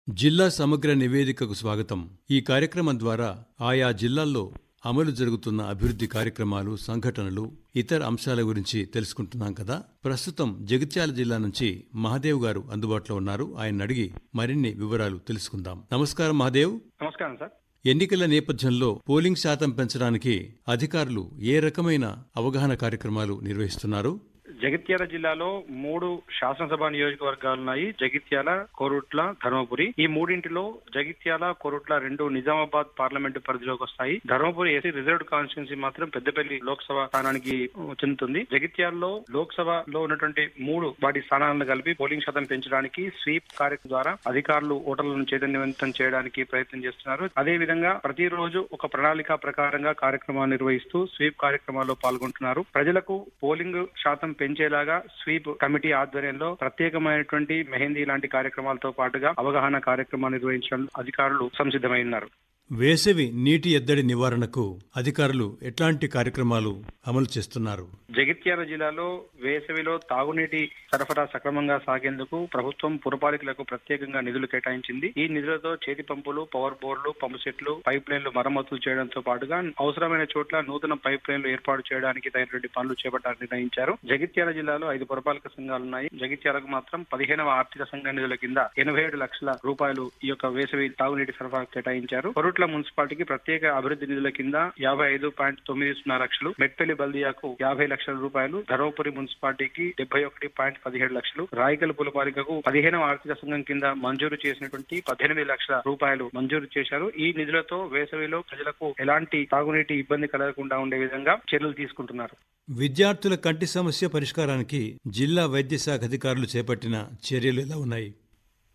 జిల్లా సమగ్ర నివేదికకు స్వాగతం. ఈ కార్యక్రమం ద్వారా ఆయా జిల్లాల్లో అమలు జరుగుతున్న అభివృద్ధి కార్యక్రమాలు, సంఘటనలు, ఇతర అంశాల గురించి తెలుసుకుంటున్నాం కదా. ప్రస్తుతం జగిత్యాల జిల్లా నుంచి మహాదేవ్ గారు అందుబాటులో ఉన్నారు. ఆయన అడిగి మరిన్ని వివరాలు తెలుసుకుందాం. నమస్కారం మహాదేవ్. నమస్కారం సార్. ఎన్నికల నేపథ్యంలో పోలింగ్ శాతం పెంచడానికి అధికారులు ఏ రకమైన అవగాహన కార్యక్రమాలు నిర్వహిస్తున్నారు? జగిత్యాల జిల్లాలో 3 శాసనసభ నియోజకవర్గాలున్నాయి. జగిత్యాల, కోరుట్ల, ధర్మపురి. ఈ మూడింటిలో జగిత్యాల, కోరుట్ల 2 నిజామాబాద్ పార్లమెంటు పరిధిలోకి వస్తాయి. ధర్మపురి ఎస్సీ రిజర్వ్డ్ కాన్స్టిట్యున్సీ మాత్రం పెద్దపల్లి లోక్సభ స్థానానికి చెందుతుంది. జగిత్యాలలో లోక్సభలో ఉన్నటువంటి 3 వాటి స్థానాలను కలిపి పోలింగ్ శాతం పెంచడానికి స్వీప్ కార్యక్రమం ద్వారా అధికారులు ఓటర్లను చైతన్యవంతం చేయడానికి ప్రయత్నం చేస్తున్నారు. అదే విధంగా ప్రతిరోజు ఒక ప్రణాళిక ప్రకారంగా కార్యక్రమాలు నిర్వహిస్తూ స్వీప్ కార్యక్రమాల్లో పాల్గొంటున్నారు. ప్రజలకు పోలింగ్ శాతం పెంచేలాగా స్వీప్ కమిటీ ఆధ్వర్యంలో ప్రత్యేకమైనటువంటి మెహందీ లాంటి కార్యక్రమాలతో పాటుగా అవగాహన కార్యక్రమాలు నిర్వహించడం అధికారులు సంసిద్ధమై ఉన్నారు. వేసవి నీటి ఎద్దడి నివారణకు అధికారులు ఎట్లాంటి కార్యక్రమాలు అమలు చేస్తున్నారు? జగిత్యాల జిల్లాలో వేసవిలో తాగునీటి సరఫరా సక్రమంగా సాగేందుకు ప్రభుత్వం పురపాలికలకు ప్రత్యేకంగా నిధులు కేటాయించింది. ఈ నిధులతో చేతి పంపులు, పవర్ బోర్లు, పంపు సెట్లు, పైప్ లైన్లు మరమ్మతులు చేయడంతో పాటుగా అవసరమైన చోట్ల నూతన పైప్ లైన్లు ఏర్పాటు చేయడానికి తగినటువంటి పనులు చేపట్టాలని నిర్ణయించారు. జగిత్యాల జిల్లాలో 5 పురపాలిక సంఘాలున్నాయి. జగిత్యాలకు మాత్రం 15వ ఆర్థిక సంఘ నిధుల కింద 87 లక్షల రూపాయలు ఈ యొక్క వేసవి తాగునీటి సరఫరా కేటాయించారు. కోరుట్ల మున్సిపాలిటీకి ప్రత్యేక అభివృద్ధి నిధుల కింద 55.90 లక్షలు, మెట్పల్లి బల్దియాకు 50 లక్షల రూపాయలు, ధర్మపురి మున్సిపాలిటీకి 71.17 లక్షలు, రాయికల్ పురపాలికకు 15వ ఆర్థిక సంఘం కింద మంజూరు చేసినటువంటి 18 లక్షల రూపాయలు మంజూరు చేశారు. ఈ నిధులతో వేసవిలో ప్రజలకు ఎలాంటి తాగునీటి ఇబ్బంది కలగకుండా ఉండే విధంగా చర్యలు తీసుకుంటున్నారు. విద్యార్థుల కంటి సమస్య పరిష్కారానికి జిల్లా వైద్య శాఖ అధికారులు చేపట్టిన చర్యలు ఎలా ఉన్నాయి?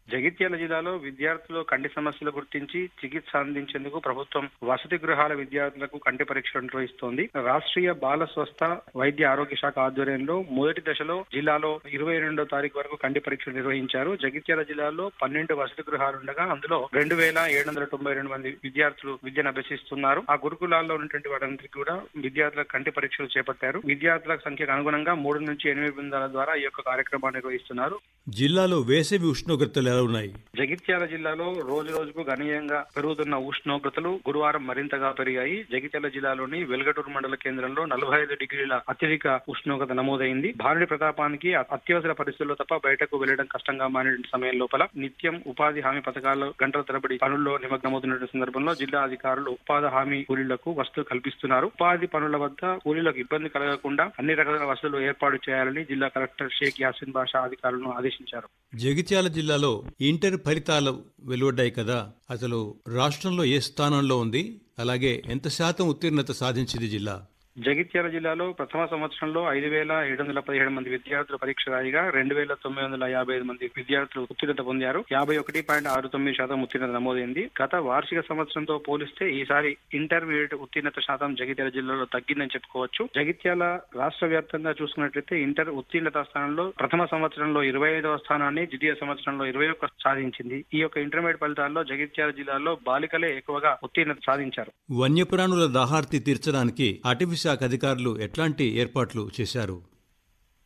జగిత్యాల జిల్లాలో విద్యార్థులు కంటి సమస్యలు గుర్తించి చికిత్స అందించేందుకు ప్రభుత్వం వసతి గృహాల విద్యార్థులకు కంటి పరీక్షలు నిర్వహిస్తోంది. రాష్ట్రీయ బాల స్వస్థ వైద్య ఆరోగ్య శాఖ ఆధ్వర్యంలో మొదటి దశలో జిల్లాలో 22వ తారీఖు వరకు కంటి పరీక్షలు నిర్వహించారు. జగిత్యాల జిల్లాలో 12 వసతి గృహాలుండగా అందులో 2792 మంది విద్యార్థులు విద్యను అభ్యసిస్తున్నారు. ఆ గురుకులాల్లో ఉన్నటువంటి వారందరికీ కూడా విద్యార్థుల కంటి పరీక్షలు చేపట్టారు. విద్యార్థుల సంఖ్యకు అనుగుణంగా 3 నుంచి 8 బృందాల ద్వారా ఈ యొక్క కార్యక్రమాన్ని నిర్వహిస్తున్నారు. జిల్లాలో వేసవి ఉష్ణోగ్రతలు ఉన్నాయి. జగిత్యాల జిల్లాలో రోజు రోజుకు గణనీయంగా పెరుగుతున్న ఉష్ణోగ్రతలు గురువారం మరింతగా పెరిగాయి. జగిత్యాల జిల్లాలోని వెల్గటూరు మండల కేంద్రంలో 45 డిగ్రీల అత్యధిక ఉష్ణోగ్రత నమోదైంది. భారీ ప్రతాపానికి అత్యవసర పరిస్థితుల్లో తప్ప బయటకు వెళ్లడం కష్టంగా మారిన సమయం లోపల నిత్యం ఉపాధి హామీ పథకాల్లో గంటల తరబడి పనుల్లో నిమగ్నమవుతున్న సందర్భంలో జిల్లా అధికారులు ఉపాధి హామీ కూలీలకు వసతులు కల్పిస్తున్నారు. ఉపాధి పనుల వద్ద కూలీలకు ఇబ్బంది కలగకుండా అన్ని రకాల వసతులు ఏర్పాటు చేయాలని జిల్లా కలెక్టర్ షేక్ యాసిన్ బాషా అధికారులను ఆదేశించారు. జగిత్యాల జిల్లాలో ఇంటర్ ఫలితాలు వెలువడ్డాయి కదా, అసలు రాష్ట్రంలో ఏ స్థానంలో ఉంది, అలాగే ఎంత శాతం ఉత్తీర్ణత సాధించింది జిల్లా? జగిత్యాల జిల్లాలో ప్రథమ సంవత్సరంలో 5717 మంది విద్యార్థులు పరీక్ష రాయగా 2955 మంది విద్యార్థులు ఉత్తీర్ణత పొందారు. 51.69% ఉత్తీర్ణత నమోదైంది. గత వార్షిక సంవత్సరంతో పోలిస్తే ఈసారి ఇంటర్మీడియట్ ఉత్తీర్ణత శాతం జగిత్యాల జిల్లాలో తగ్గిందని చెప్పుకోవచ్చు. జగిత్యాల రాష్ట్ర వ్యాప్తంగా చూసుకున్నట్లయితే ఇంటర్ ఉత్తీర్ణత స్థానంలో ప్రథమ సంవత్సరంలో 25వ స్థానాన్ని, ద్వితీయ సంవత్సరంలో 21 సాధించింది. ఈ యొక్క ఇంటర్మీడియట్ ఫలితాల్లో జగిత్యాల జిల్లాలో బాలికలే ఎక్కువగా ఉత్తీర్ణత సాధించారు. వన్యప్రాణుల దాహార్తి తీర్చడానికి అటవీ శాఖ అధికారులు ఎట్లాంటి ఏర్పాట్లు చేశారు?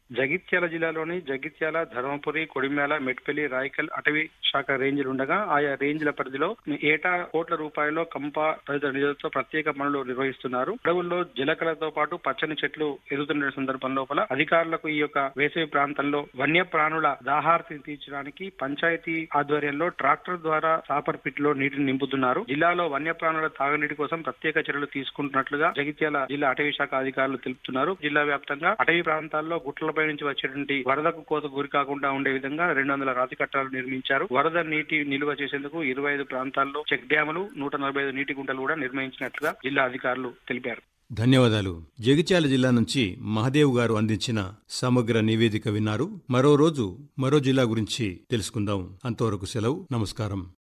జగిత్యాల జిల్లాలోని జగిత్యాల, ధర్మపురి, కొడిమ్యాల, మెట్పల్లి, రాయికల్ అటవీ శాఖ రేంజ్లు ఉండగా ఆయా రేంజ్ల పరిధిలో ఏటా కోట్ల రూపాయల కంప తదితర నిధులతో ప్రత్యేక పనులు నిర్వహిస్తున్నారు. అడవుల్లో జలకలతో పాటు పచ్చని చెట్లు ఎదుగుతున్న సందర్భం లోపల అధికారులకు ఈ యొక్క వేసవి ప్రాంతంలో వన్య ప్రాణుల దాహార్తిని తీర్చడానికి పంచాయతీ ఆధ్వర్యంలో ట్రాక్టర్ ద్వారా సాపర్ పిట్ లో నీటిని నింపుతున్నారు. జిల్లాలో వన్య ప్రాణుల తాగునీటి కోసం ప్రత్యేక చర్యలు తీసుకుంటున్నట్లుగా జగిత్యాల జిల్లా అటవీ శాఖ అధికారులు తెలుపుతున్నారు. జిల్లా వ్యాప్తంగా అటవీ ప్రాంతాల్లో గుట్లపై నుంచి వచ్చేటువంటి వరదకు కోతకు గురి కాకుండా ఉండే విధంగా 200 రాతి కట్టాలు నిర్మించారు. వరద నీటి నిలువ చేసేందుకు 25 ప్రాంతాల్లో చెక్ డ్యాములు, 145 నీటి గుంటలు కూడా నిర్మించినట్లుగా జిల్లా అధికారులు తెలిపారు. ధన్యవాదాలు. జగిత్యాల జిల్లా నుంచి మహాదేవ్ గారు అందించిన సమగ్ర నివేదిక విన్నారు. మరో రోజు మరో జిల్లా గురించి తెలుసుకుందాం. అంతవరకు సెలవు. నమస్కారం.